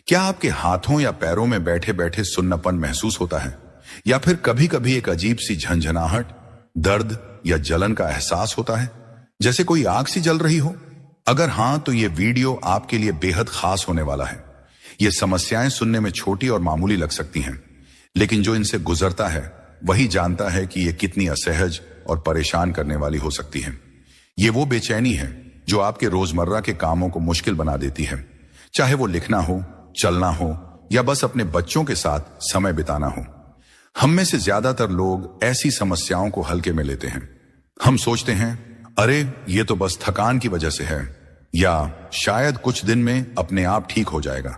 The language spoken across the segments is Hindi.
क्या आपके हाथों या पैरों में बैठे बैठे सुन्नपन महसूस होता है, या फिर कभी कभी एक अजीब सी झंझनाहट, दर्द या जलन का एहसास होता है, जैसे कोई आग सी जल रही हो? अगर हां, तो ये वीडियो आपके लिए बेहद खास होने वाला है। ये समस्याएं सुनने में छोटी और मामूली लग सकती हैं, लेकिन जो इनसे गुजरता है वही जानता है कि ये कितनी असहज और परेशान करने वाली हो सकती है। ये वो बेचैनी है जो आपके रोजमर्रा के कामों को मुश्किल बना देती है, चाहे वो लिखना हो, चलना हो या बस अपने बच्चों के साथ समय बिताना हो। हम में से ज्यादातर लोग ऐसी समस्याओं को हल्के में लेते हैं। हम सोचते हैं, अरे ये तो बस थकान की वजह से है, या शायद कुछ दिन में अपने आप ठीक हो जाएगा।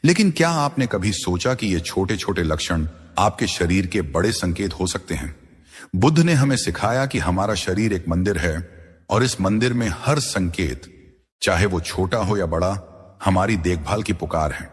लेकिन क्या आपने कभी सोचा कि ये छोटे छोटे लक्षण आपके शरीर के बड़े संकेत हो सकते हैं? बुद्ध ने हमें सिखाया कि हमारा शरीर एक मंदिर है, और इस मंदिर में हर संकेत, चाहे वो छोटा हो या बड़ा, हमारी देखभाल की पुकार है।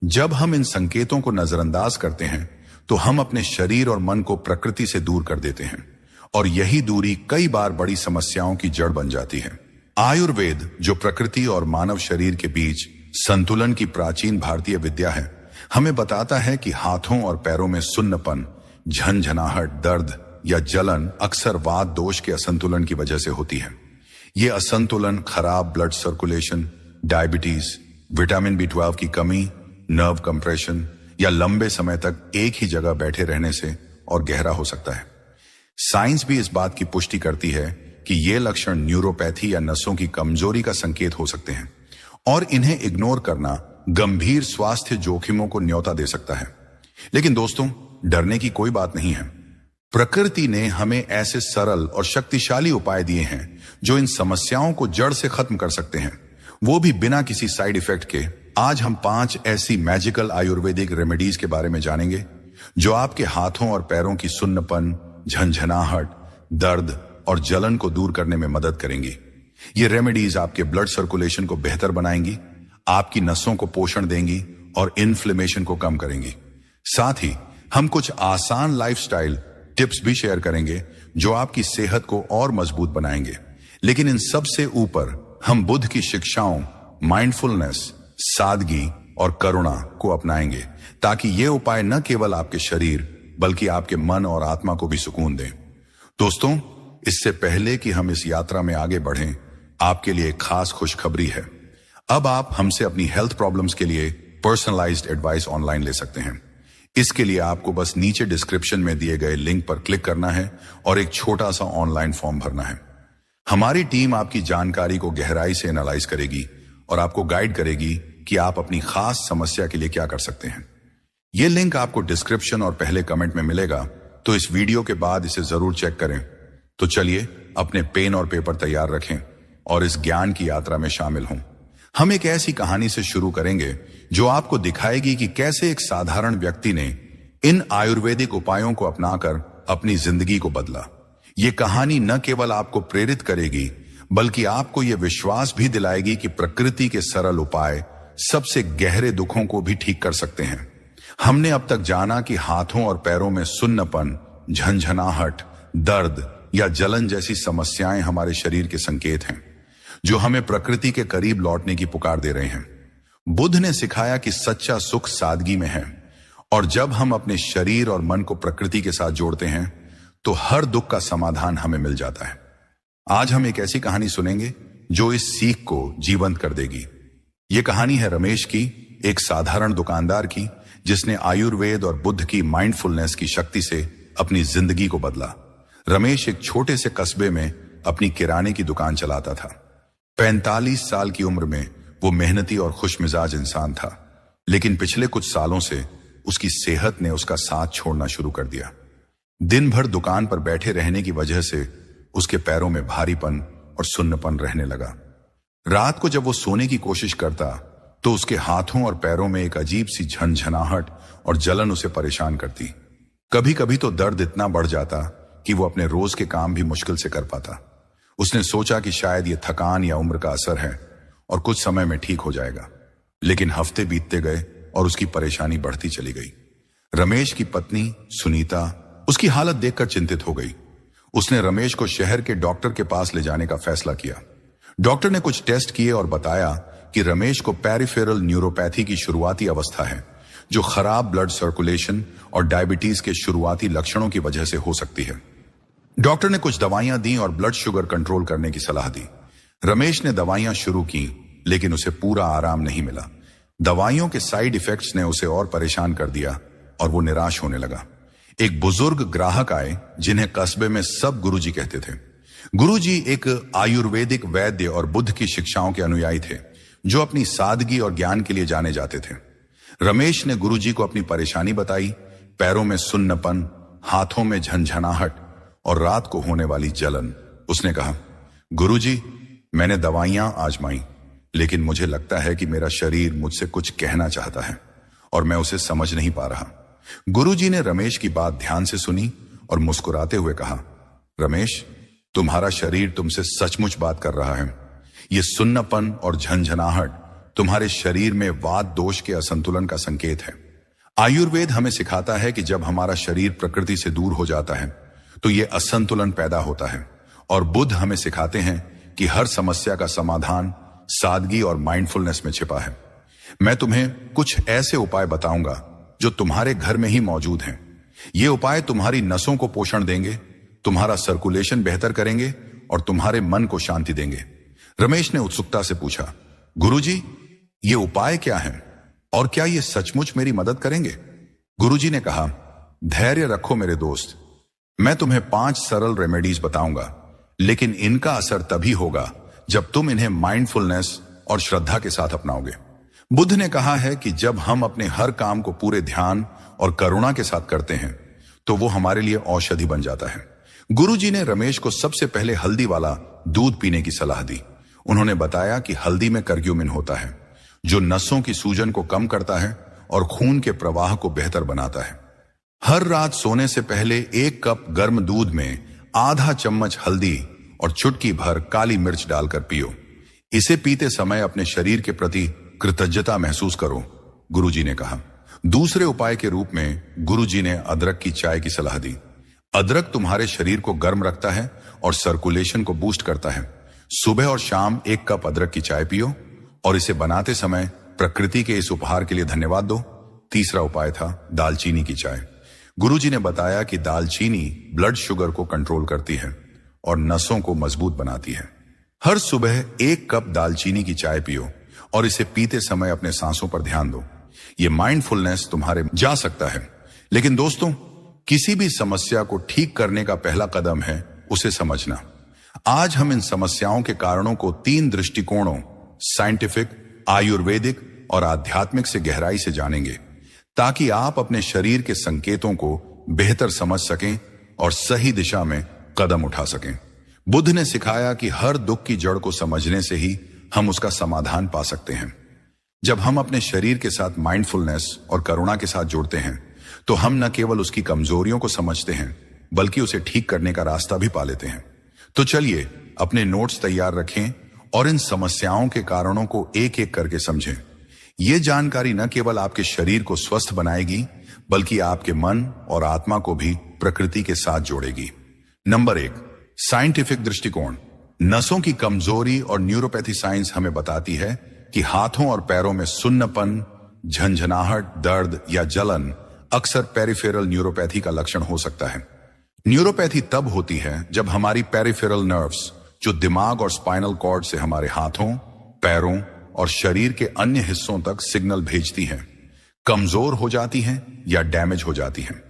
जब हम इन संकेतों को नजरअंदाज करते हैं तो हम अपने शरीर और मन को प्रकृति से दूर कर देते हैं, और यही दूरी कई बार बड़ी समस्याओं की जड़ बन जाती है। आयुर्वेद, जो प्रकृति और मानव शरीर के बीच संतुलन की प्राचीन भारतीय विद्या है, हमें बताता है कि हाथों और पैरों में सुन्नपन, झंझनाहट, दर्द या जलन अक्सर वात दोष के असंतुलन की वजह से होती है। ये असंतुलन खराब blood circulation, diabetes, vitamin B12 की कमी, नर्व कंप्रेशन या लंबे समय तक एक ही जगह बैठे रहने से और गहरा हो सकता है। साइंस भी इस बात की पुष्टि करती है कि ये लक्षण न्यूरोपैथी या नसों की कमजोरी का संकेत हो सकते हैं, और इन्हें इग्नोर करना गंभीर स्वास्थ्य जोखिमों को न्योता दे सकता है। लेकिन दोस्तों, डरने की कोई बात नहीं है। प्रकृति ने हमें ऐसे सरल और शक्तिशाली उपाय दिए हैं जो इन समस्याओं को जड़ से खत्म कर सकते हैं, वो भी बिना किसी साइड इफेक्ट के। आज हम 5 ऐसी मैजिकल आयुर्वेदिक रेमेडीज के बारे में जानेंगे जो आपके हाथों और पैरों की सुन्नपन, झंझनाहट, दर्द और जलन को दूर करने में मदद करेंगी। ये रेमेडीज आपके ब्लड सर्कुलेशन को बेहतर बनाएंगी, आपकी नसों को पोषण देंगी और इन्फ्लेमेशन को कम करेंगी। साथ ही हम कुछ आसान लाइफस्टाइल टिप्स भी शेयर करेंगे जो आपकी सेहत को और मजबूत बनाएंगे। लेकिन इन सब से ऊपर हम बुद्ध की शिक्षाओं, माइंडफुलनेस, सादगी और करुणा को अपनाएंगे, ताकि ये उपाय न केवल आपके शरीर बल्कि आपके मन और आत्मा को भी सुकून दें। दोस्तों, इससे पहले कि हम इस यात्रा में आगे बढ़ें, आपके लिए एक खास खुशखबरी है। अब आप हमसे अपनी हेल्थ प्रॉब्लम्स के लिए पर्सनलाइज्ड एडवाइस ऑनलाइन ले सकते हैं। इसके लिए आपको बस नीचे डिस्क्रिप्शन में दिए गए लिंक पर क्लिक करना है और एक छोटा सा ऑनलाइन फॉर्म भरना है। हमारी टीम आपकी जानकारी को गहराई से एनालाइज करेगी और आपको गाइड करेगी कि आप अपनी खास समस्या के लिए क्या कर सकते हैं। यह लिंक आपको डिस्क्रिप्शन और पहले कमेंट में मिलेगा, तो इस वीडियो के बाद इसे जरूर चेक करें। तो चलिए, अपने पेन और पेपर तैयार रखें और इस ज्ञान की यात्रा में शामिल हों। हम एक ऐसी कहानी से शुरू करेंगे जो आपको दिखाएगी कि कैसे एक साधारण व्यक्ति ने इन आयुर्वेदिक उपायों को अपनाकर अपनी जिंदगी को बदला। ये कहानी न केवल आपको प्रेरित करेगी, बल्कि आपको यह विश्वास भी दिलाएगी कि प्रकृति के सरल उपाय सबसे गहरे दुखों को भी ठीक कर सकते हैं। हमने अब तक जाना कि हाथों और पैरों में सुन्नपन, झंझनाहट, दर्द या जलन जैसी समस्याएं हमारे शरीर के संकेत हैं जो हमें प्रकृति के करीब लौटने की पुकार दे रहे हैं। बुद्ध ने सिखाया कि सच्चा सुख सादगी में है, और जब हम अपने शरीर और मन को प्रकृति के साथ जोड़ते हैं तो हर दुख का समाधान हमें मिल जाता है। आज हम एक ऐसी कहानी सुनेंगे जो इस सीख को जीवंत कर देगी। ये कहानी है रमेश की, एक साधारण दुकानदार की, जिसने आयुर्वेद और बुद्ध की माइंडफुलनेस की शक्ति से अपनी जिंदगी को बदला। रमेश एक छोटे से कस्बे में अपनी किराने की दुकान चलाता था। 45 साल की उम्र में वो मेहनती और खुशमिजाज इंसान था, लेकिन पिछले कुछ सालों से उसकी सेहत ने उसका साथ छोड़ना शुरू कर दिया। दिन भर दुकान पर बैठे रहने की वजह से उसके पैरों में भारीपन और सुन्नपन रहने लगा। रात को जब वो सोने की कोशिश करता तो उसके हाथों और पैरों में एक अजीब सी झंझनाहट और जलन उसे परेशान करती। कभी कभी तो दर्द इतना बढ़ जाता कि वो अपने रोज के काम भी मुश्किल से कर पाता। उसने सोचा कि शायद ये थकान या उम्र का असर है और कुछ समय में ठीक हो जाएगा, लेकिन हफ्ते बीतते गए और उसकी परेशानी बढ़ती चली गई। रमेश की पत्नी सुनीता उसकी हालत देखकर चिंतित हो गई। उसने रमेश को शहर के डॉक्टर के पास ले जाने का फैसला किया। डॉक्टर ने कुछ टेस्ट किए और बताया कि रमेश को पेरिफेरल न्यूरोपैथी की शुरुआती अवस्था है, जो खराब ब्लड सर्कुलेशन और डायबिटीज के शुरुआती लक्षणों की वजह से हो सकती है। डॉक्टर ने कुछ दवाइयां दी और ब्लड शुगर कंट्रोल करने की सलाह दी। रमेश ने दवाइयां शुरू की, लेकिन उसे पूरा आराम नहीं मिला। दवाइयों के साइड इफेक्ट्स ने उसे और परेशान कर दिया और वो निराश होने लगा। एक बुजुर्ग ग्राहक आए जिन्हें कस्बे में सब गुरुजी कहते थे। गुरुजी एक आयुर्वेदिक वैद्य और बुद्ध की शिक्षाओं के अनुयायी थे, जो अपनी सादगी और ज्ञान के लिए जाने जाते थे। रमेश ने गुरुजी को अपनी परेशानी बताई। पैरों में सुन्नपन, हाथों में झंझनाहट और रात को होने वाली जलन। उसने कहा, गुरुजी, मैंने दवाइयां आजमाई, लेकिन मुझे लगता है कि मेरा शरीर मुझसे कुछ कहना चाहता है और मैं उसे समझ नहीं पा रहा। गुरुजी ने रमेश की बात ध्यान से सुनी और मुस्कुराते हुए कहा, रमेश, तुम्हारा शरीर तुमसे सचमुच बात कर रहा है। ये सुन्नपन और झंझनाहट तुम्हारे शरीर में वात दोष के असंतुलन का संकेत है। आयुर्वेद हमें सिखाता है कि जब हमारा शरीर प्रकृति से दूर हो जाता है तो ये असंतुलन पैदा होता है, और बुद्ध हमें सिखाते हैं कि हर समस्या का समाधान सादगी और माइंडफुलनेस में छिपा है। मैं तुम्हें कुछ ऐसे उपाय बताऊंगा जो तुम्हारे घर में ही मौजूद हैं। ये उपाय तुम्हारी नसों को पोषण देंगे, तुम्हारा सर्कुलेशन बेहतर करेंगे और तुम्हारे मन को शांति देंगे। रमेश ने उत्सुकता से पूछा, गुरुजी, ये उपाय क्या हैं और क्या ये सचमुच मेरी मदद करेंगे? गुरुजी ने कहा, धैर्य रखो मेरे दोस्त, मैं तुम्हें 5 सरल रेमेडीज बताऊंगा, लेकिन इनका असर तभी होगा जब तुम इन्हें माइंडफुलनेस और श्रद्धा के साथ अपनाओगे। बुद्ध ने कहा है कि जब हम अपने हर काम को पूरे ध्यान और करुणा के साथ करते हैं तो वो हमारे लिए औषधि बन जाता है। गुरुजी ने रमेश को सबसे पहले हल्दी वाला दूध पीने की सलाह दी। उन्होंने बताया कि हल्दी में कर्क्यूमिन होता है, जो नसों की सूजन को कम करता है और खून के प्रवाह को बेहतर बनाता है। हर रात सोने से पहले 1 कप गर्म दूध में आधा चम्मच हल्दी और चुटकी भर काली मिर्च डालकर पियो। इसे पीते समय अपने शरीर के प्रति कृतज्ञता महसूस करो, गुरुजी ने कहा। दूसरे उपाय के रूप में गुरुजी ने अदरक की चाय की सलाह दी। अदरक तुम्हारे शरीर को गर्म रखता है और सर्कुलेशन को बूस्ट करता है। सुबह और शाम 1 कप अदरक की चाय पियो और इसे बनाते समय प्रकृति के इस उपहार के लिए धन्यवाद दो। तीसरा उपाय था दालचीनी की चाय। गुरुजी ने बताया कि दालचीनी ब्लड शुगर को कंट्रोल करती है और नसों को मजबूत बनाती है। हर सुबह 1 कप दालचीनी की चाय पियो और इसे पीते समय अपने सांसों पर ध्यान दो। ये माइंडफुलनेस तुम्हारे जा सकता है। लेकिन दोस्तों, किसी भी समस्या को ठीक करने का पहला कदम है उसे समझना। आज हम इन समस्याओं के कारणों को 3 दृष्टिकोणों, साइंटिफिक, आयुर्वेदिक और आध्यात्मिक से गहराई से जानेंगे, ताकि आप अपने शरीर के संकेतों को बेहतर समझ सकें और सही दिशा में कदम उठा सकें। बुद्ध ने सिखाया कि हर दुख की जड़ को समझने से ही हम उसका समाधान पा सकते हैं। जब हम अपने शरीर के साथ माइंडफुलनेस और करुणा के साथ जुड़ते हैं तो हम न केवल उसकी कमजोरियों को समझते हैं, बल्कि उसे ठीक करने का रास्ता भी पा लेते हैं। तो चलिए अपने नोट्स तैयार रखें और इन समस्याओं के कारणों को एक एक करके समझें। ये जानकारी न केवल आपके शरीर को स्वस्थ बनाएगी, बल्कि आपके मन और आत्मा को भी प्रकृति के साथ जोड़ेगी। नंबर 1, साइंटिफिक दृष्टिकोण। नसों की कमजोरी और न्यूरोपैथी साइंस हमें बताती है कि हाथों और पैरों में सुन्नपन, झंझनाहट, दर्द या जलन अक्सर पेरिफेरल न्यूरोपैथी का लक्षण हो सकता है। न्यूरोपैथी तब होती है जब हमारी पेरिफेरल नर्व्स, जो दिमाग और स्पाइनल कॉर्ड से हमारे हाथों, पैरों और शरीर के अन्य हिस्सों तक सिग्नल भेजती हैं, कमजोर हो जाती हैं या डैमेज हो जाती हैं।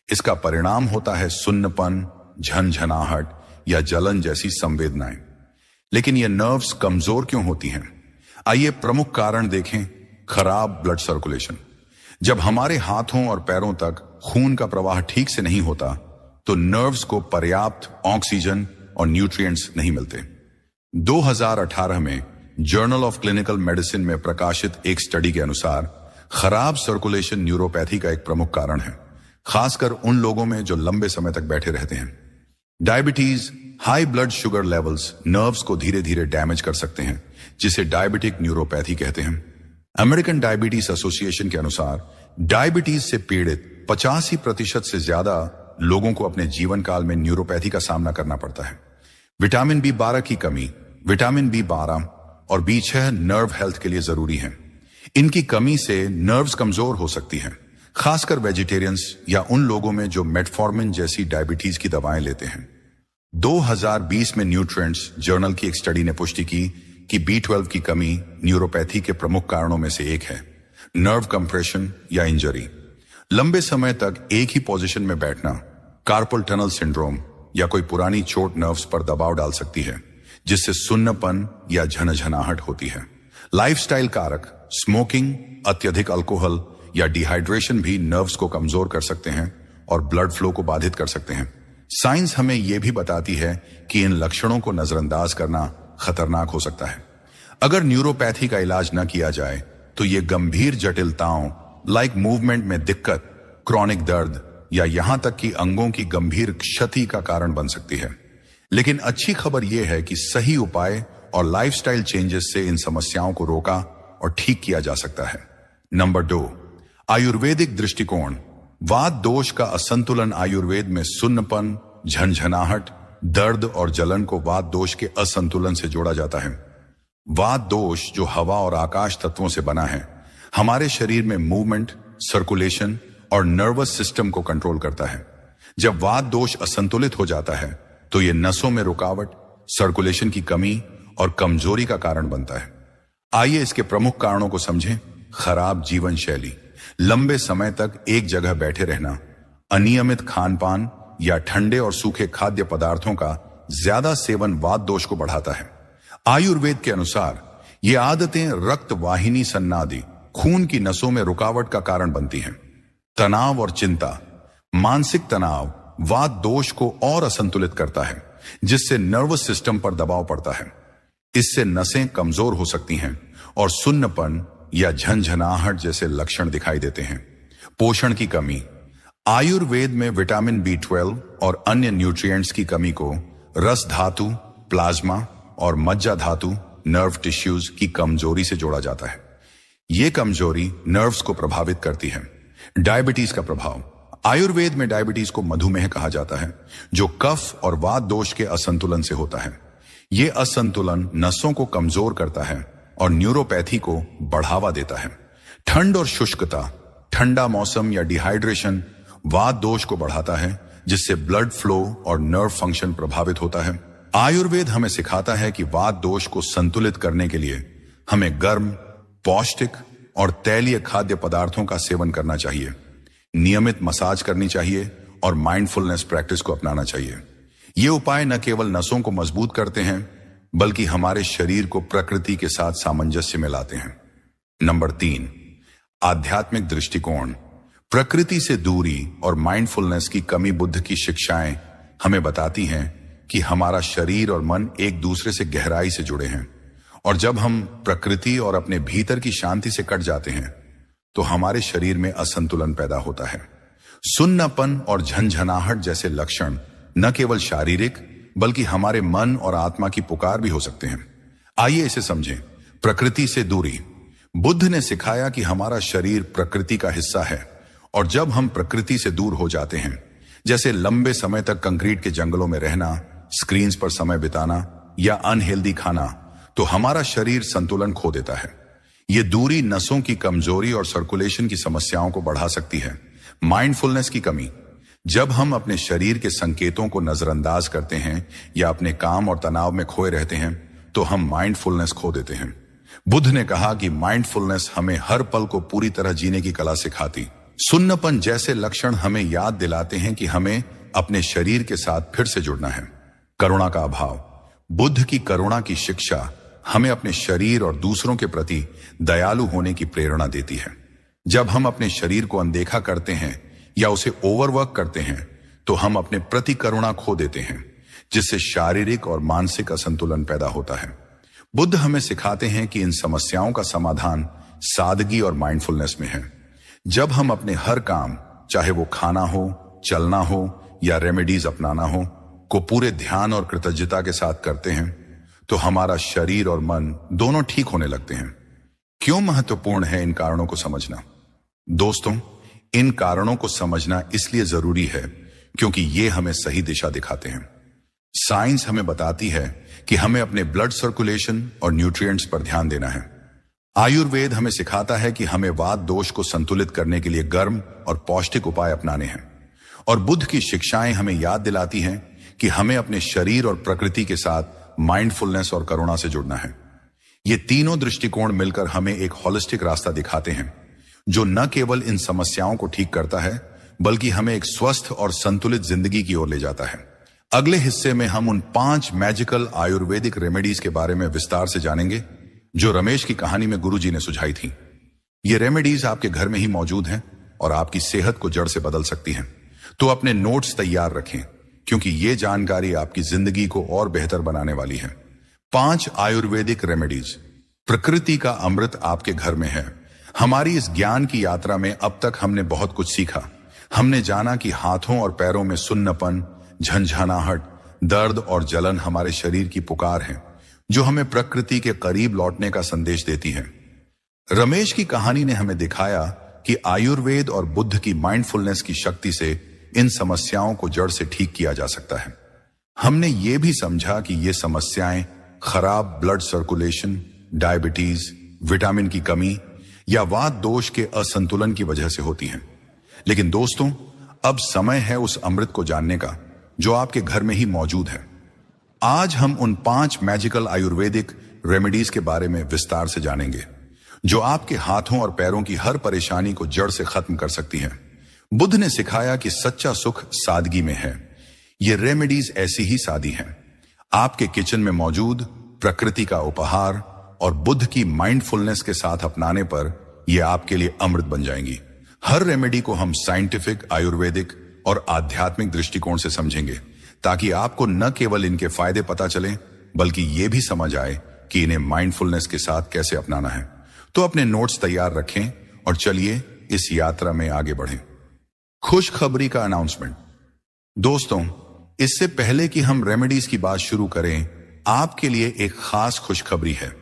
इसका परिणाम होता है सुन्नपन, झंझनाहट या जलन जैसी संवेदनाएं। लेकिन ये नर्व्स कमजोर क्यों होती हैं? आइए प्रमुख कारण देखें। खराब ब्लड सर्कुलेशन। जब हमारे हाथों और पैरों तक खून का प्रवाह ठीक से नहीं होता तो नर्व्स को पर्याप्त ऑक्सीजन और न्यूट्रिएंट्स नहीं मिलते। 2018 में जर्नल ऑफ क्लिनिकल मेडिसिन में प्रकाशित एक स्टडी के अनुसार खराब सर्कुलेशन न्यूरोपैथी का एक प्रमुख कारण है, खासकर उन लोगों में जो लंबे समय तक बैठे रहते हैं। Diabetes, high blood sugar levels nerves को धीरे धीरे डैमेज कर सकते हैं, जिसे डायबिटिक न्यूरोपैथी कहते हैं। अमेरिकन डायबिटीज एसोसिएशन के अनुसार डायबिटीज से पीड़ित 85% से ज्यादा लोगों को अपने जीवन काल में न्यूरोपैथी का सामना करना पड़ता है। विटामिन B12 की कमी, विटामिन B12 और B6 नर्व हेल्थ के लिए जरूरी हैं। इनकी कमी से नर्व्स कमजोर हो सकती हैं, खासकर वेजिटेरियंस या उन लोगों में जो मेटफॉर्मिन जैसी डायबिटीज की दवाएं लेते हैं। 2020 में न्यूट्रिएंट्स जर्नल की एक स्टडी ने पुष्टि की कि B12 की कमी न्यूरोपैथी के प्रमुख कारणों में से एक है। नर्व कंप्रेशन या इंजरी, लंबे समय तक एक ही पोजीशन में बैठना, कार्पल टनल सिंड्रोम या कोई पुरानी चोट नर्व्स पर दबाव डाल सकती है, जिससे सुन्नपन या झनझनाहट होती है। लाइफस्टाइल कारक, स्मोकिंग, अत्यधिक अल्कोहल या डिहाइड्रेशन भी नर्व्स को कमजोर कर सकते हैं और ब्लड फ्लो को बाधित कर सकते हैं। साइंस हमें यह भी बताती है कि इन लक्षणों को नजरअंदाज करना खतरनाक हो सकता है। अगर न्यूरोपैथी का इलाज न किया जाए तो ये गंभीर जटिलताओं लाइक मूवमेंट में दिक्कत, क्रॉनिक दर्द या यहां तक कि अंगों की गंभीर क्षति का कारण बन सकती है। लेकिन अच्छी खबर यह है कि सही उपाय और लाइफस्टाइल चेंजेस से इन समस्याओं को रोका और ठीक किया जा सकता है। नंबर 2, आयुर्वेदिक दृष्टिकोण। वात दोष का असंतुलन। आयुर्वेद में सुन्नपन, झनझनाहट, दर्द और जलन को वात दोष के असंतुलन से जोड़ा जाता है। वात दोष, जो हवा और आकाश तत्वों से बना है, हमारे शरीर में मूवमेंट, सर्कुलेशन और नर्वस सिस्टम को कंट्रोल करता है। जब वात दोष असंतुलित हो जाता है तो यह नसों में रुकावट, सर्कुलेशन की कमी और कमजोरी का कारण बनता है। आइए इसके प्रमुख कारणों को समझें। खराब जीवन शैली, लंबे समय तक एक जगह बैठे रहना, अनियमित खान-पान या ठंडे और सूखे खाद्य पदार्थों का ज्यादा सेवन वात दोष को बढ़ाता है। आयुर्वेद के अनुसार ये आदतें रक्त वाहिनी सन्नादि, खून की नसों में रुकावट का कारण बनती हैं। तनाव और चिंता, मानसिक तनाव वात दोष को और असंतुलित करता है, जिससे नर्वस सिस्टम पर दबाव पड़ता है। इससे नसें कमजोर हो सकती हैं और सुन्नपन या झनझनाहट जैसे लक्षण दिखाई देते हैं। पोषण की कमी, आयुर्वेद में विटामिन B12 और अन्य न्यूट्रिएंट्स की कमी को रस धातु, प्लाज्मा और मज्जा धातु, नर्व टिश्यूज की कमजोरी से जोड़ा जाता है। यह कमजोरी नर्व्स को प्रभावित करती है। डायबिटीज का प्रभाव, आयुर्वेद में डायबिटीज को मधुमेह कहा जाता है, जो कफ और वात दोष के असंतुलन से होता है। यह असंतुलन नसों को कमजोर करता है और न्यूरोपैथी को बढ़ावा देता है। ठंड और शुष्कता, ठंडा मौसम या डिहाइड्रेशन वात दोष को बढ़ाता है, जिससे ब्लड फ्लो और नर्व फंक्शन प्रभावित होता है। आयुर्वेद हमें सिखाता है कि वात दोष को संतुलित करने के लिए हमें गर्म, पौष्टिक और तैलीय खाद्य पदार्थों का सेवन करना चाहिए, नियमित मसाज करनी चाहिए और माइंडफुलनेस प्रैक्टिस को अपनाना चाहिए। ये उपाय न केवल नसों को मजबूत करते हैं, बल्कि हमारे शरीर को प्रकृति के साथ सामंजस्य में लाते हैं। नंबर 3, आध्यात्मिक दृष्टिकोण। प्रकृति से दूरी और माइंडफुलनेस की कमी। बुद्ध की शिक्षाएं हमें बताती हैं कि हमारा शरीर और मन एक दूसरे से गहराई से जुड़े हैं, और जब हम प्रकृति और अपने भीतर की शांति से कट जाते हैं तो हमारे शरीर में असंतुलन पैदा होता है। सुन्नापन और झनझनाहट जैसे लक्षण न केवल शारीरिक बल्कि हमारे मन और आत्मा की पुकार भी हो सकते हैं। आइए इसे समझें। प्रकृति से दूरी। बुद्ध ने सिखाया कि हमारा शरीर प्रकृति का हिस्सा है, और जब हम प्रकृति से दूर हो जाते हैं, जैसे लंबे समय तक कंक्रीट के जंगलों में रहना, स्क्रीन्स पर समय बिताना या अनहेल्दी खाना, तो हमारा शरीर संतुलन खो देता है। यह दूरी नसों की कमजोरी और सर्कुलेशन की समस्याओं को बढ़ा सकती है। माइंडफुलनेस की कमी। जब हम अपने शरीर के संकेतों को नजरअंदाज करते हैं या अपने काम और तनाव में खोए रहते हैं, तो हम माइंडफुलनेस खो देते हैं। बुद्ध ने कहा कि माइंडफुलनेस हमें हर पल को पूरी तरह जीने की कला सिखाती। सुन्नपन जैसे लक्षण हमें याद दिलाते हैं कि हमें अपने शरीर के साथ फिर से जुड़ना है। करुणा का अभाव। बुद्ध की करुणा की शिक्षा हमें अपने शरीर और दूसरों के प्रति दयालु होने की प्रेरणा देती है। जब हम अपने शरीर को अनदेखा करते हैं या उसे ओवरवर्क करते हैं, तो हम अपने प्रति करुणा खो देते हैं, जिससे शारीरिक और मानसिक असंतुलन पैदा होता है। बुद्ध हमें सिखाते हैं कि इन समस्याओं का समाधान सादगी और माइंडफुलनेस में है। जब हम अपने हर काम, चाहे वो खाना हो, चलना हो या रेमेडीज अपनाना हो, को पूरे ध्यान और कृतज्ञता के साथ करते हैं, तो हमारा शरीर और मन दोनों ठीक होने लगते हैं। क्यों महत्वपूर्ण है इन कारणों को समझना? दोस्तों, इन कारणों को समझना इसलिए जरूरी है क्योंकि ये हमें सही दिशा दिखाते हैं। साइंस हमें बताती है कि हमें अपने ब्लड सर्कुलेशन और न्यूट्रिएंट्स पर ध्यान देना है। आयुर्वेद हमें सिखाता है कि हमें वात दोष को संतुलित करने के लिए गर्म और पौष्टिक उपाय अपनाने हैं। और बुद्ध की शिक्षाएं हमें याद दिलाती हैं कि हमें अपने शरीर और प्रकृति के साथ माइंडफुलनेस और करुणा से जुड़ना है। ये तीनों दृष्टिकोण मिलकर हमें एक होलिस्टिक रास्ता दिखाते हैं, जो न केवल इन समस्याओं को ठीक करता है, बल्कि हमें एक स्वस्थ और संतुलित जिंदगी की ओर ले जाता है। अगले हिस्से में हम उन 5 मैजिकल आयुर्वेदिक रेमेडीज के बारे में विस्तार से जानेंगे, जो रमेश की कहानी में गुरुजी ने सुझाई थी। ये रेमेडीज आपके घर में ही मौजूद हैं और आपकी सेहत को जड़ से बदल सकती हैं। तो अपने नोट्स तैयार रखें, क्योंकि ये जानकारी आपकी जिंदगी को और बेहतर बनाने वाली है। 5 आयुर्वेदिक रेमेडीज। प्रकृति का अमृत आपके घर में है। हमारी इस ज्ञान की यात्रा में अब तक हमने बहुत कुछ सीखा। हमने जाना कि हाथों और पैरों में सुन्नपन, झंझनाहट, दर्द और जलन हमारे शरीर की पुकार है, जो हमें प्रकृति के करीब लौटने का संदेश देती है। रमेश की कहानी ने हमें दिखाया कि आयुर्वेद और बुद्ध की माइंडफुलनेस की शक्ति से इन समस्याओं को जड़ से ठीक किया जा सकता है। हमने ये भी समझा कि ये समस्याएं खराब ब्लड सर्कुलेशन, डायबिटीज, विटामिन की कमी या वात दोष के असंतुलन की वजह से होती हैं। लेकिन दोस्तों, अब समय है उस अमृत को जानने का जो आपके घर में ही मौजूद है। आज हम उन 5 मैजिकल आयुर्वेदिक रेमेडीज के बारे में विस्तार से जानेंगे, जो आपके हाथों और पैरों की हर परेशानी को जड़ से खत्म कर सकती हैं। बुद्ध ने सिखाया कि सच्चा सुख सादगी में है। ये रेमेडीज ऐसी ही सादी हैं, आपके किचन में मौजूद प्रकृति का उपहार और बुद्ध की माइंडफुलनेस के साथ अपनाने पर ये आपके लिए अमृत बन जाएंगी। हर रेमेडी को हम साइंटिफिक, आयुर्वेदिक और आध्यात्मिक दृष्टिकोण से समझेंगे, ताकि आपको न केवल इनके फायदे पता चले, बल्कि ये भी समझ आए कि इन्हें माइंडफुलनेस के साथ कैसे अपनाना है। तो अपने नोट्स तैयार रखें और चलिए इस यात्रा में आगे बढ़ें। खुशखबरी का अनाउंसमेंट। दोस्तों, इससे पहले कि हम रेमेडीज की बात शुरू करें, आपके लिए एक खास खुशखबरी है।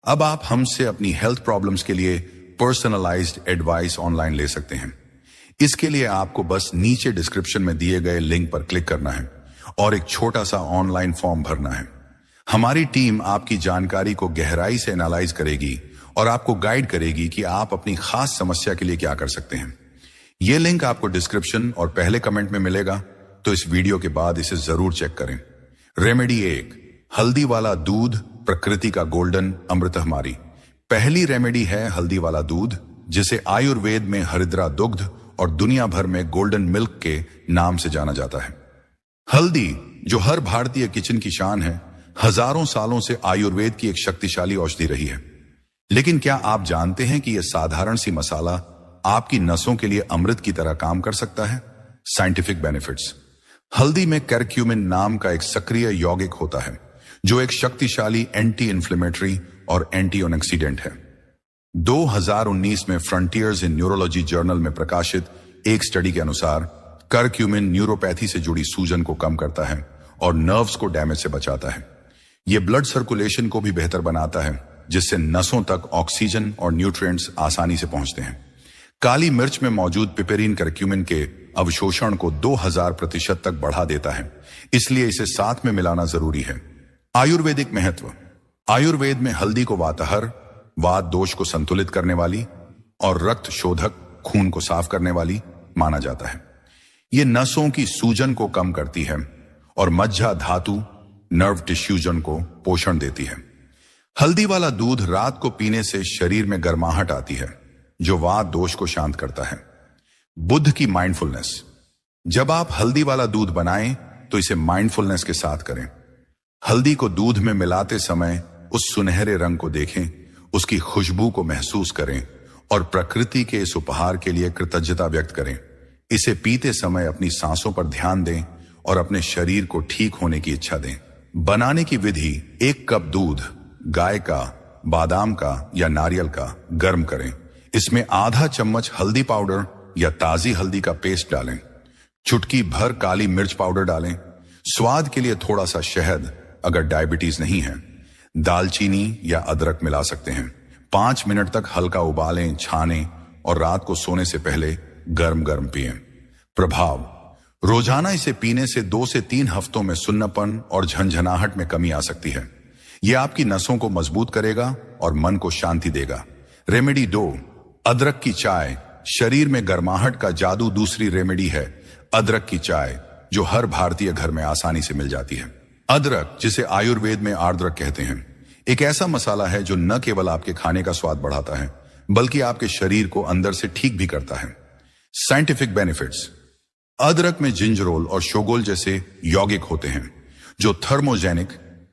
अब आप हमसे अपनी हेल्थ प्रॉब्लम्स के लिए पर्सनलाइज्ड एडवाइस ऑनलाइन ले सकते हैं। इसके लिए आपको बस नीचे डिस्क्रिप्शन में दिए गए लिंक पर क्लिक करना है और एक छोटा सा ऑनलाइन फॉर्म भरना है। हमारी टीम आपकी जानकारी को गहराई से एनालाइज करेगी और आपको गाइड करेगी कि आप अपनी खास समस्या के लिए क्या कर सकते हैं। यह लिंक आपको डिस्क्रिप्शन और पहले कमेंट में मिलेगा, तो इस वीडियो के बाद इसे जरूर चेक करें। रेमेडी 1, हल्दी वाला दूध, प्रकृति का गोल्डन अमृत हमारी। पहली रेमेडी है हल्दी वाला दूध, जिसे आयुर्वेद में हरिद्रा दुग्ध और दुनिया भर में गोल्डन मिल्क के नाम से जाना जाता है। हल्दी, जो हर भारतीय किचन की शान है, हजारों सालों से आयुर्वेद की एक शक्तिशाली औषधि रही है। लेकिन क्या आप जानते हैं कि यह साधारण सी मसाला आपकी नसों के लिए अमृत की तरह काम कर सकता है? Scientific benefits. हल्दी में करक्यूमिन नाम का एक सक्रिय यौगिक होता है, जो एक शक्तिशाली एंटी इन्फ्लेमेटरी और एंटी ऑक्सीडेंट है। 2019 में फ्रंटियर्स इन न्यूरोलॉजी जर्नल में प्रकाशित एक स्टडी के अनुसार करक्यूमिन न्यूरोपैथी से जुड़ी सूजन को कम करता है और नर्व्स को डैमेज से बचाता है। यह ब्लड सर्कुलेशन को भी बेहतर बनाता है, जिससे नसों तक ऑक्सीजन और न्यूट्रिएंट्स आसानी से पहुंचते हैं। काली मिर्च में मौजूद पिपेरिन करक्यूमिन के अवशोषण को 2000% तक बढ़ा देता है, इसलिए इसे साथ में मिलाना जरूरी है। आयुर्वेदिक महत्व। आयुर्वेद में हल्दी को वातहर, वात दोष को संतुलित करने वाली और रक्त शोधक, खून को साफ करने वाली माना जाता है। यह नसों की सूजन को कम करती है और मज्जा धातु, नर्व टिश्यूजन को पोषण देती है। हल्दी वाला दूध रात को पीने से शरीर में गर्माहट आती है, जो वात दोष को शांत करता है। बुद्ध की माइंडफुलनेस। जब आप हल्दी वाला दूध बनाएं तो इसे माइंडफुलनेस के साथ करें। हल्दी को दूध में मिलाते समय उस सुनहरे रंग को देखें, उसकी खुशबू को महसूस करें और प्रकृति के इस उपहार के लिए कृतज्ञता व्यक्त करें। इसे पीते समय अपनी सांसों पर ध्यान दें और अपने शरीर को ठीक होने की इच्छा दें। बनाने की विधि। 1 कप दूध गाय का, बादाम का या नारियल का गर्म करें। इसमें आधा चम्मच हल्दी पाउडर या ताजी हल्दी का पेस्ट डालें। चुटकी भर काली मिर्च पाउडर डालें। स्वाद के लिए थोड़ा सा शहद, अगर डायबिटीज नहीं है। दालचीनी या अदरक मिला सकते हैं। 5 मिनट तक हल्का उबालें, छानें और रात को सोने से पहले गर्म गर्म पिएं। प्रभाव। रोजाना इसे पीने से 2 से 3 हफ्तों में सुन्नपन और झंझनाहट में कमी आ सकती है। यह आपकी नसों को मजबूत करेगा और मन को शांति देगा। रेमेडी 2, अदरक की चाय। शरीर में गर्माहट का जादू दूसरी रेमेडी है अदरक की चाय, जो हर भारतीय घर में आसानी से मिल जाती है। अदरक, जिसे आयुर्वेद में आर्द्रक कहते हैं, एक ऐसा मसाला है जो न केवल आपके खाने का स्वाद बढ़ाता है बल्कि आपके शरीर को अंदर से ठीक भी करता है। Scientific benefits. अदरक में जिंजरोल और शोगोल जैसे यौगिक होते हैं जो थर्मोजेनिक,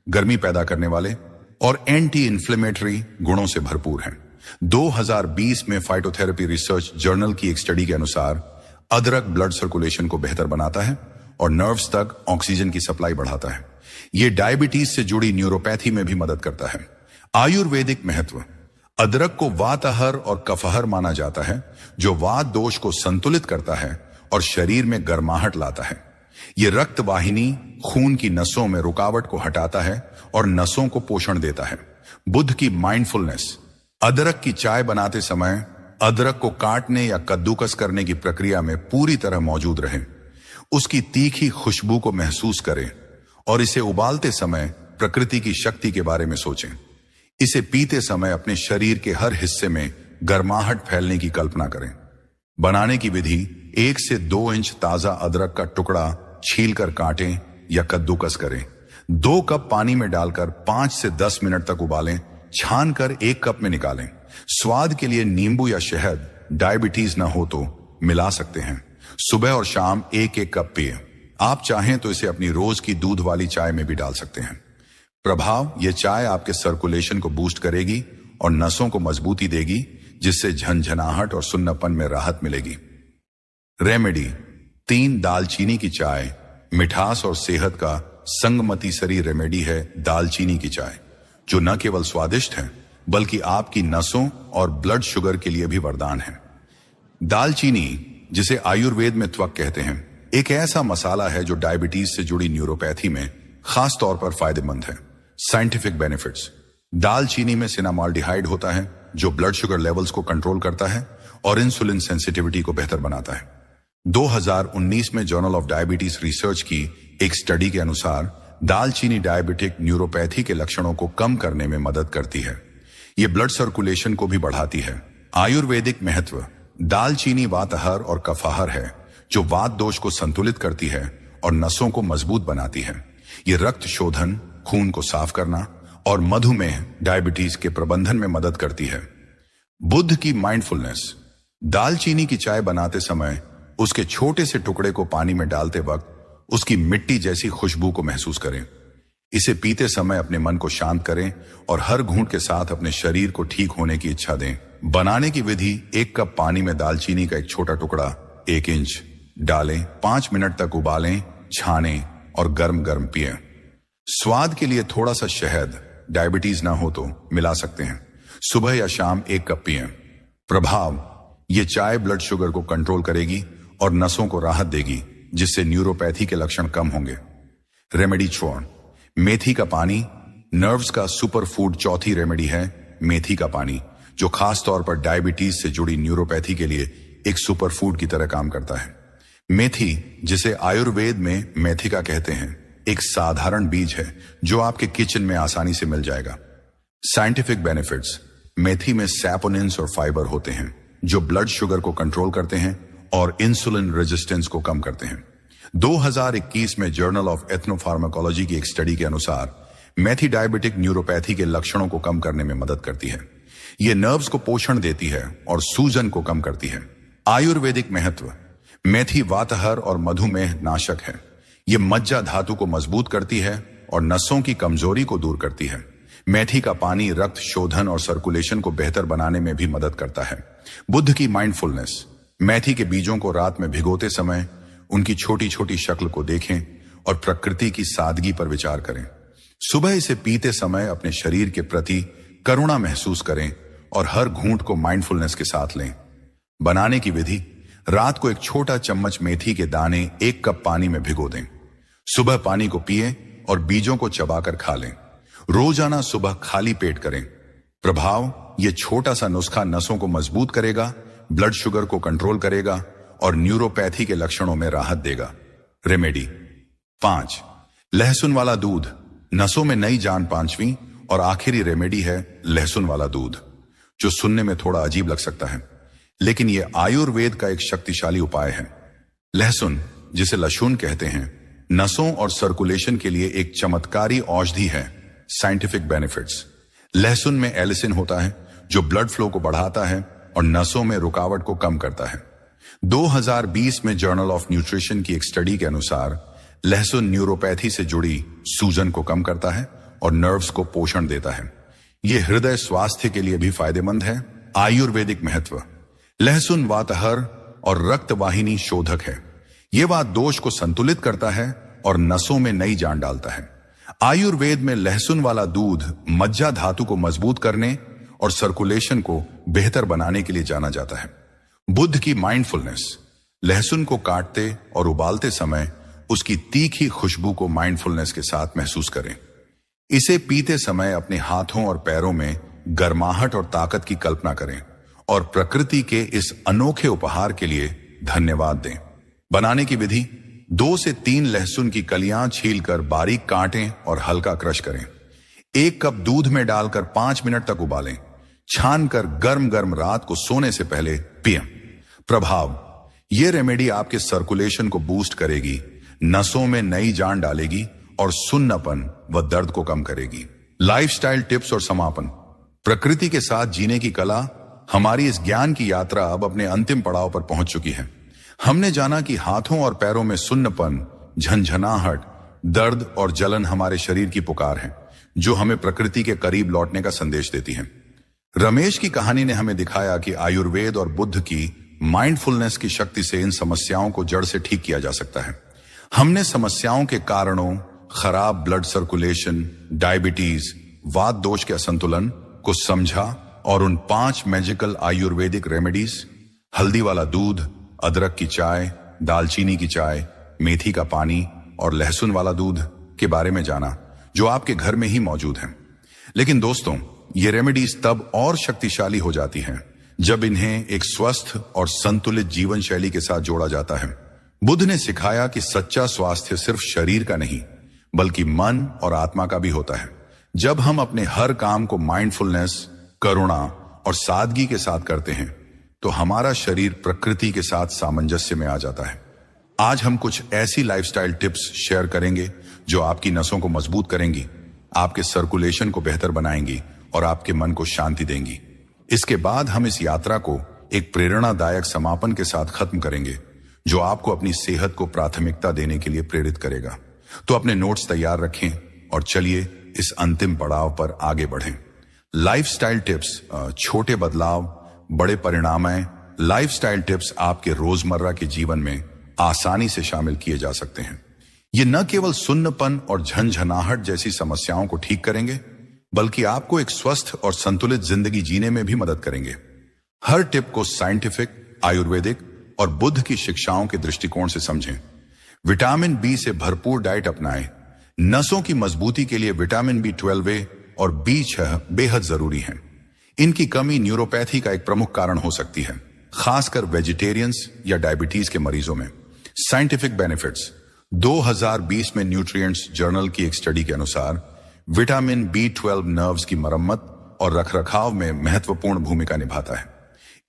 गर्मी पैदा करने वाले और एंटी इंफ्लेमेटरी गुणों से भरपूर हैं। 2020 में फाइटोथेरेपी रिसर्च जर्नल की एक स्टडी के अनुसार अदरक ब्लड सर्कुलेशन को बेहतर बनाता है और नर्व्स तक ऑक्सीजन की सप्लाई बढ़ाता है। यह डायबिटीज से जुड़ी न्यूरोपैथी में भी मदद करता है। आयुर्वेदिक महत्व। अदरक को वातहर और कफहर माना जाता है, जो वात दोष को संतुलित करता है और शरीर में गर्माहट लाता है। यह रक्त वाहिनी, खून की नसों में रुकावट को हटाता है और नसों को पोषण देता है। बुद्ध की माइंडफुलनेस। अदरक की चाय बनाते समय अदरक को काटने या कद्दूकस करने की प्रक्रिया में पूरी तरह मौजूद रहें। उसकी तीखी खुशबू को महसूस करें और इसे उबालते समय प्रकृति की शक्ति के बारे में सोचें। इसे पीते समय अपने शरीर के हर हिस्से में गर्माहट फैलने की कल्पना करें। बनाने की विधि। 1 से 2 इंच ताजा अदरक का टुकड़ा छीलकर काटें या कद्दूकस करें। 2 कप पानी में डालकर 5 से 10 मिनट तक उबालें। छानकर 1 कप में निकालें। स्वाद के लिए नींबू या शहद, डायबिटीज न हो तो मिला सकते हैं। सुबह और शाम 1-1 कप पिए। आप चाहें तो इसे अपनी रोज की दूध वाली चाय में भी डाल सकते हैं। प्रभाव। यह चाय आपके सर्कुलेशन को बूस्ट करेगी और नसों को मजबूती देगी, जिससे झंझनाहट और सुन्नपन में राहत मिलेगी। रेमेडी 3, दालचीनी की चाय। मिठास और सेहत का संगमती सरी रेमेडी है दालचीनी की चाय, जो न केवल स्वादिष्ट है बल्कि आपकी नसों और ब्लड शुगर के लिए भी वरदान है। दालचीनी, जिसे आयुर्वेद में त्वक कहते हैं, एक ऐसा मसाला है जो डायबिटीज से जुड़ी न्यूरोपैथी में खास तौर पर फायदेमंद है। Scientific benefits. दालचीनी में सिनामाल्डिहाइड होता है, जो ब्लड शुगर लेवल्स को कंट्रोल करता है और इंसुलिन सेंसिटिविटी को बेहतर बनाता है। 2019 में जर्नल ऑफ डायबिटीज रिसर्च की एक स्टडी के अनुसार दालचीनी डायबिटिक न्यूरोपैथी के लक्षणों को कम करने में मदद करती है। यह ब्लड सर्कुलेशन को भी बढ़ाती है। आयुर्वेदिक महत्व। दालचीनी वातहर और कफाहर है, जो वात दोष को संतुलित करती है और नसों को मजबूत बनाती है। यह रक्त शोधन, खून को साफ करना और मधुमेह, डायबिटीज के प्रबंधन में मदद करती है। बुद्ध की माइंडफुलनेस। दालचीनी की चाय बनाते समय उसके छोटे से टुकड़े को पानी में डालते वक्त उसकी मिट्टी जैसी खुशबू को महसूस करें। इसे पीते समय अपने मन को शांत करें और हर घूंट के साथ अपने शरीर को ठीक होने की इच्छा दें। बनाने की विधि। 1 कप पानी में दालचीनी का एक छोटा टुकड़ा 1 इंच डालें। 5 मिनट तक उबालें, छानें और गर्म गर्म पिएं। स्वाद के लिए थोड़ा सा शहद, डायबिटीज ना हो तो मिला सकते हैं। सुबह या शाम 1 कप पिएं। प्रभाव। यह चाय ब्लड शुगर को कंट्रोल करेगी और नसों को राहत देगी, जिससे न्यूरोपैथी के लक्षण कम होंगे। रेमेडी 4, मेथी का पानी। नर्व्स का सुपर फूड। चौथी रेमेडी है मेथी का पानी, जो खास तौर पर डायबिटीज से जुड़ी न्यूरोपैथी के लिए एक सुपर फूड की तरह काम करता है। मेथी, जिसे आयुर्वेद में मेथिका कहते हैं, एक साधारण बीज है जो आपके किचन में आसानी से मिल जाएगा। Scientific benefits. मेथी में सैपोनिन्स और फाइबर होते हैं, जो ब्लड शुगर को कंट्रोल करते हैं और इंसुलिन रेजिस्टेंस को कम करते हैं। 2021 में जर्नल ऑफ एथनोफार्माकोलॉजी की एक स्टडी के अनुसार मेथी डायबिटिक न्यूरोपैथी के लक्षणों को कम करने में मदद करती है। यह नर्व्स को पोषण देती है और सूजन को कम करती है। आयुर्वेदिक महत्व। मेथी वातहर और मधुमेह नाशक है। यह मज्जा धातु को मजबूत करती है और नसों की कमजोरी को दूर करती है। मेथी का पानी रक्त शोधन और सर्कुलेशन को बेहतर बनाने में भी मदद करता है। बुद्ध की माइंडफुलनेस। मेथी के बीजों को रात में भिगोते समय उनकी छोटी छोटी शक्ल को देखें और प्रकृति की सादगी पर विचार करें। सुबह इसे पीते समय अपने शरीर के प्रति करुणा महसूस करें और हर घूंट को माइंडफुलनेस के साथ लें। बनाने की विधि। रात को एक छोटा चम्मच मेथी के दाने 1 कप पानी में भिगो दें। सुबह पानी को पिएं और बीजों को चबाकर खा लें। रोजाना सुबह खाली पेट करें। प्रभाव। यह छोटा सा नुस्खा नसों को मजबूत करेगा, ब्लड शुगर को कंट्रोल करेगा और न्यूरोपैथी के लक्षणों में राहत देगा। रेमेडी 5, लहसुन वाला दूध, नसों में नई जान 5वीं और आखिरी रेमेडी है लहसुन वाला दूध, जो सुनने में थोड़ा अजीब लग सकता है, लेकिन यह आयुर्वेद का एक शक्तिशाली उपाय है। लहसुन, जिसे लहसुन कहते हैं, नसों और सर्कुलेशन के लिए एक चमत्कारी औषधि है। साइंटिफिक बेनिफिट्स: लहसुन में एलिसिन होता है जो ब्लड फ्लो को बढ़ाता है और नसों में रुकावट को कम करता है। 2020 में जर्नल ऑफ न्यूट्रिशन की एक स्टडी के अनुसार लहसुन न्यूरोपैथी से जुड़ी सूजन को कम करता है और नर्व्स को पोषण देता है। यह हृदय स्वास्थ्य के लिए भी फायदेमंद है। आयुर्वेदिक महत्व: लहसुन वातहर और रक्त वाहिनी शोधक है। यह वात दोष को संतुलित करता है और नसों में नई जान डालता है। आयुर्वेद में लहसुन वाला दूध मज्जा धातु को मजबूत करने और सर्कुलेशन को बेहतर बनाने के लिए जाना जाता है। बुद्ध की माइंडफुलनेस: लहसुन को काटते और उबालते समय उसकी तीखी खुशबू को माइंडफुलनेस के साथ महसूस करें। इसे पीते समय अपने हाथों और पैरों में गर्माहट और ताकत की कल्पना करें और प्रकृति के इस अनोखे उपहार के लिए धन्यवाद दें। बनाने की विधि: 2 से 3 लहसुन की कलियां छीलकर बारीक काटें और हल्का क्रश करें। 1 कप दूध में डालकर 5 मिनट तक उबालें। छानकर गर्म गर्म रात को सोने से पहले पिएं। प्रभाव: यह रेमेडी आपके सर्कुलेशन को बूस्ट करेगी, नसों में नई जान डालेगी और सुन्नपन व दर्द को कम करेगी। लाइफस्टाइल टिप्स और समापन: प्रकृति के साथ जीने की कला। हमारी इस ज्ञान की यात्रा अब अपने अंतिम पड़ाव पर पहुंच चुकी है। हमने जाना कि हाथों और पैरों में सुन्नपन, झंझनाहट, दर्द और जलन हमारे शरीर की पुकार है, जो हमें प्रकृति के करीब लौटने का संदेश देती है। रमेश की कहानी ने हमें दिखाया कि आयुर्वेद और बुद्ध की माइंडफुलनेस की शक्ति से इन समस्याओं को जड़ से ठीक किया जा सकता है। हमने समस्याओं के कारणों, खराब ब्लड सर्कुलेशन, डायबिटीज, वात दोष के असंतुलन को समझा और उन 5 मैजिकल आयुर्वेदिक रेमेडीज, हल्दी वाला दूध, अदरक की चाय, दालचीनी की चाय, मेथी का पानी और लहसुन वाला दूध के बारे में जाना, जो आपके घर में ही मौजूद हैं। लेकिन दोस्तों, ये रेमेडीज तब और शक्तिशाली हो जाती हैं जब इन्हें एक स्वस्थ और संतुलित जीवन शैली के साथ जोड़ा जाता है। बुद्ध ने सिखाया कि सच्चा स्वास्थ्य सिर्फ शरीर का नहीं, बल्कि मन और आत्मा का भी होता है। जब हम अपने हर काम को माइंडफुलनेस, करुणा और सादगी के साथ करते हैं, तो हमारा शरीर प्रकृति के साथ सामंजस्य में आ जाता है। आज हम कुछ ऐसी लाइफस्टाइल टिप्स शेयर करेंगे जो आपकी नसों को मजबूत करेंगी, आपके सर्कुलेशन को बेहतर बनाएंगी और आपके मन को शांति देंगी। इसके बाद हम इस यात्रा को एक प्रेरणादायक समापन के साथ खत्म करेंगे, जो आपको अपनी सेहत को प्राथमिकता देने के लिए प्रेरित करेगा। तो अपने नोट्स तैयार रखें और चलिए इस अंतिम पड़ाव पर आगे बढ़ें। लाइफस्टाइल टिप्स, छोटे बदलाव, बड़े परिणाम हैं। लाइफस्टाइल टिप्स आपके रोजमर्रा के जीवन में आसानी से शामिल किए जा सकते हैं। ये न केवल सुन्नपन और झंझनाहट जैसी समस्याओं को ठीक करेंगे, बल्कि आपको एक स्वस्थ और संतुलित जिंदगी जीने में भी मदद करेंगे। हर टिप को साइंटिफिक, आयुर्वेदिक और बुद्ध की शिक्षाओं के दृष्टिकोण से समझें। विटामिन बी से भरपूर डाइट अपनाएं। नसों की मजबूती के लिए विटामिन B12 और B6 बेहद जरूरी हैं। इनकी कमी न्यूरोपैथी का एक प्रमुख कारण हो सकती है, खासकर वेजिटेरियंस या डायबिटीज के मरीजों में। साइंटिफिक बेनिफिट्स: 2020 में न्यूट्रिएंट्स जर्नल की एक स्टडी के अनुसार विटामिन B12 नर्व्स की मरम्मत और रखरखाव में महत्वपूर्ण भूमिका निभाता है।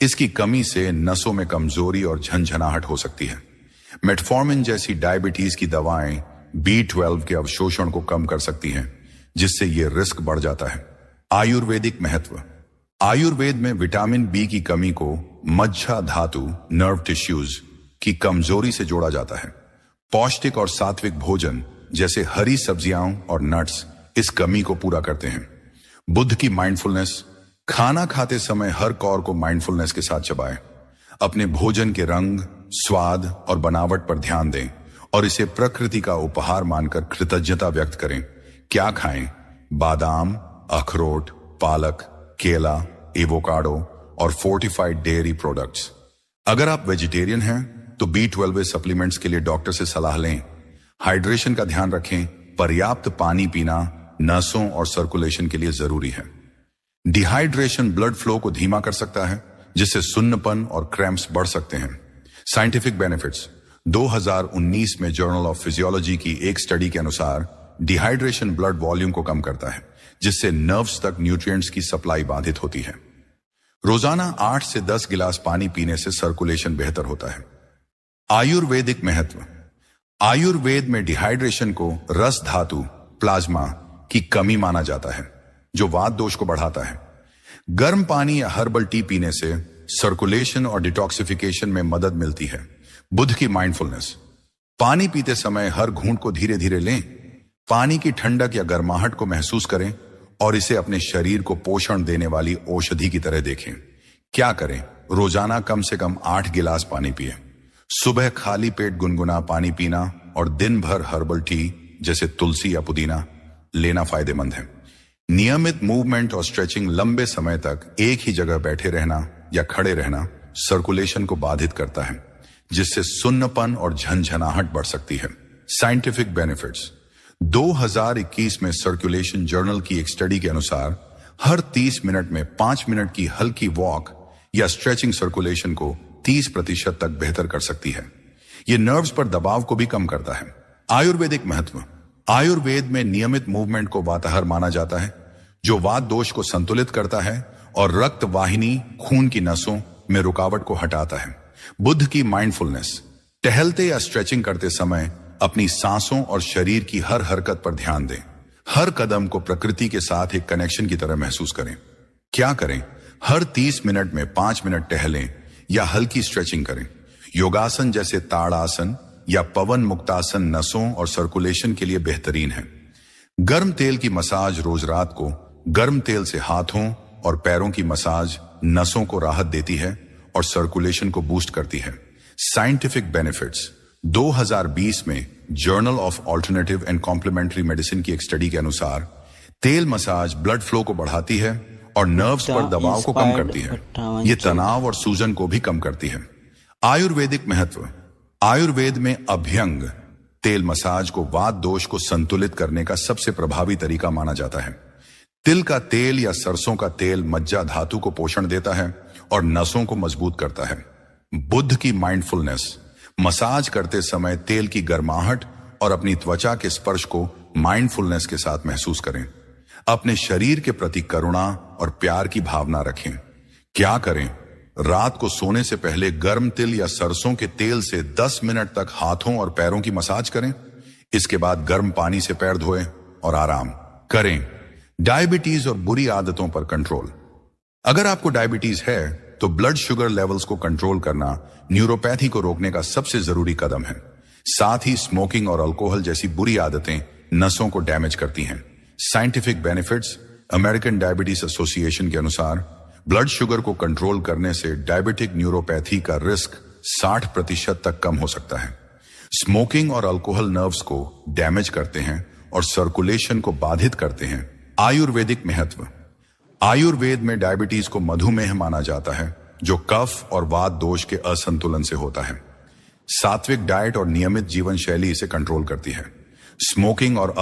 इसकी कमी से नसों में कमजोरी और झंझनाहट हो सकती है। मेटफॉर्मिन जैसी डायबिटीज की दवाएं B12 के अवशोषण को कम कर सकती हैं, जिससे यह रिस्क बढ़ जाता है। आयुर्वेदिक महत्व: आयुर्वेद में विटामिन बी की कमी को मज्जा धातु, नर्व टिश्यूज की कमजोरी से जोड़ा जाता है। पौष्टिक और सात्विक भोजन जैसे हरी सब्जियां और नट्स इस कमी को पूरा करते हैं। बुद्ध की माइंडफुलनेस: खाना खाते समय हर कौर को माइंडफुलनेस के साथ चबाएं। अपने भोजन के रंग, स्वाद और बनावट पर ध्यान दें और इसे प्रकृति का उपहार मानकर कृतज्ञता व्यक्त करें। क्या खाएं? बादाम, अखरोट, पालक, केला, एवोकाडो और फोर्टिफाइड डेयरी प्रोडक्ट्स। अगर आप वेजिटेरियन हैं तो B12 सप्लीमेंट्स के लिए डॉक्टर से सलाह लें। हाइड्रेशन का ध्यान रखें। पर्याप्त पानी पीना नसों और सर्कुलेशन के लिए जरूरी है। डिहाइड्रेशन ब्लड फ्लो को धीमा कर सकता है, जिससे सुन्नपन और क्रैम्प्स बढ़ सकते हैं। साइंटिफिक बेनिफिट्स: 2019 में जर्नल ऑफ फिजियोलॉजी की एक स्टडी के अनुसार डिहाइड्रेशन ब्लड वॉल्यूम को कम करता है, जिससे नर्व्स तक न्यूट्रिएंट्स की सप्लाई बाधित होती है। रोजाना 8 से 10 गिलास पानी पीने से सर्कुलेशन बेहतर होता है। आयुर्वेदिक महत्व। आयुर्वेद में डिहाइड्रेशन को रस धातु प्लाज्मा की कमी माना जाता है, जो वात दोष को बढ़ाता है। गर्म पानी या हर्बल टी पीने से सर्कुलेशन और डिटॉक्सिफिकेशन में मदद मिलती है। बुद्ध की माइंडफुलनेस। पानी पीते समय हर घूंट को धीरे धीरे लें, पानी की ठंडक या गर्माहट को महसूस करें और इसे अपने शरीर को पोषण देने वाली औषधि की तरह देखें। क्या करें? रोजाना कम से कम 8 गिलास पानी पिए। सुबह खाली पेट गुनगुना पानी पीना और दिन भर हर्बल टी जैसे तुलसी या पुदीना लेना फायदेमंद है। नियमित मूवमेंट और स्ट्रेचिंग लंबे समय तक एक ही जगह बैठे रहना या खड़े रहना सर्कुलेशन को बाधित करता है, जिससे सुन्नपन और झनझनाहट बढ़ सकती है। Scientific benefits. 2021 में सर्कुलेशन जर्नल की एक स्टडी के अनुसार हर 30 मिनट में 5 मिनट की हल्की वॉक या स्ट्रेचिंग सर्कुलेशन को 30% तक बेहतर कर सकती है। यह नर्व्स पर दबाव को भी कम करता है। आयुर्वेदिक महत्व। आयुर्वेद में नियमित मूवमेंट को वाताहार माना जाता है, जो वात दोष को संतुलित करता है और रक्त वाहिनी खून की नसों में रुकावट को हटाता है। बुद्ध की माइंडफुलनेस। टहलते या स्ट्रेचिंग करते समय अपनी सांसों और शरीर की हर हरकत पर ध्यान दें। हर कदम को प्रकृति के साथ एक कनेक्शन की तरह महसूस करें। क्या करें? हर 30 मिनट में 5 मिनट टहलें या हल्की स्ट्रेचिंग करें। योगासन जैसे ताड़ासन या पवन मुक्तासन नसों और सर्कुलेशन के लिए बेहतरीन है। गर्म तेल की मसाज। रोज रात को गर्म तेल से हाथों और पैरों की मसाज नसों को राहत देती है और सर्कुलेशन को बूस्ट करती है। Scientific benefits. 2020 में journal of alternative and complementary medicine की एक स्टडी के अनुसार तेल मसाज ब्लड फ्लो को बढ़ाती है और नर्व्स पर दबाव को कम करती है। ये तनाव और सूजन को भी कम करती है। आयुर्वेदिक महत्व। आयुर्वेद में अभ्यंग तेल मसाज को वात दोष को संतुलित करने का सबसे प्रभावी तरीका माना जाता है। तिल का तेल या सरसों का तेल मज्जा धातु को पोषण देता है और नसों को मजबूत करता है। बुद्ध की माइंडफुलनेस। मसाज करते समय तेल की गर्माहट और अपनी त्वचा के स्पर्श को माइंडफुलनेस के साथ महसूस करें। अपने शरीर के प्रति करुणा और प्यार की भावना रखें। क्या करें? रात को सोने से पहले गर्म तिल या सरसों के तेल से 10 मिनट तक हाथों और पैरों की मसाज करें। इसके बाद गर्म पानी से पैर धोएं और आराम करें। डायबिटीज और बुरी आदतों पर कंट्रोल। अगर आपको डायबिटीज है तो ब्लड शुगर लेवल्स को कंट्रोल करना न्यूरोपैथी को रोकने का सबसे जरूरी कदम है। साथ ही स्मोकिंग और अल्कोहल जैसी बुरी आदतें नसों को डैमेज करती हैं। Scientific benefits. American diabetes association के अनुसार ब्लड शुगर को कंट्रोल करने से डायबिटिक न्यूरोपैथी का रिस्क 60% तक कम हो सकता है। स्मोकिंग और अल्कोहल नर्व्स को डैमेज करते हैं और सर्कुलेशन को बाधित करते हैं। आयुर्वेदिक महत्व। आयुर्वेद में डायबिटीज को मधुमेह माना जाता है, जो कफ और वात दोष के असंतुलन से होता है। सात्विक डाइट और नियमित जीवन शैली इसे कंट्रोल करती है। स्मोकिंग और